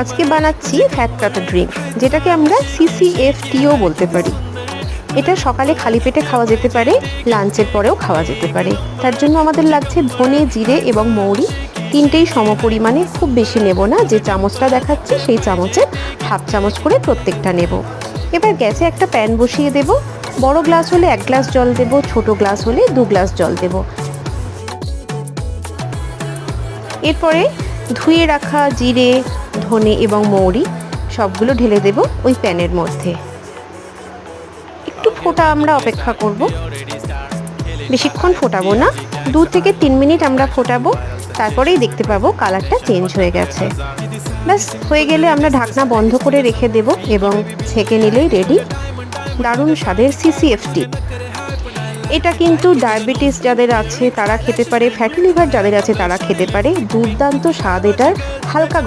আজকে বানাচ্ছি ফ্যাট কাটার ড্রিঙ্ক, যেটাকে আমরা CCFTও বলতে পারি। এটা সকালে খালি পেটে খাওয়া যেতে পারে, লাঞ্চের পরেও খাওয়া যেতে পারে। তার জন্য আমাদের লাগছে ধনে, জিরে এবং মৌরি, তিনটেই সমপরিমাণে, খুব বেশি নেব না। যে চামচটা দেখাচ্ছি সেই চামচের হাফ চামচ করে প্রত্যেকটা নেব। এবার গ্যাসে একটা প্যান বসিয়ে দেব। বড় গ্লাস হলে 1 গ্লাস জল দেব, ছোট গ্লাস হলে 2 গ্লাস জল দেব। এরপরে ধুয়ে রাখা জিরে, ধনে এবং মৌরি সবগুলো ঢেলে দেব ওই প্যানের মধ্যে। একটু ফোটা আমরা অপেক্ষা করব, বেশিক্ষণ ফোটাবো না, 2 থেকে 3 মিনিট আমরা ফোটাবো। তারপরেই দেখতে পাবো কালারটা চেঞ্জ হয়ে গেছে। ব্যাস হয়ে গেলে আমরা ঢাকনা বন্ধ করে রেখে দেব এবং ছেঁকে নিলেই রেডি দারুণ স্বাদের CCFT। এটা কিন্তু ডায়াবেটিস যাদের আছে তারা খেতে পারে, ফ্যাটি লিভার যাদের আছে তারা খেতে পারে। দুর্দান্ত স্বাদ এটার, হালকা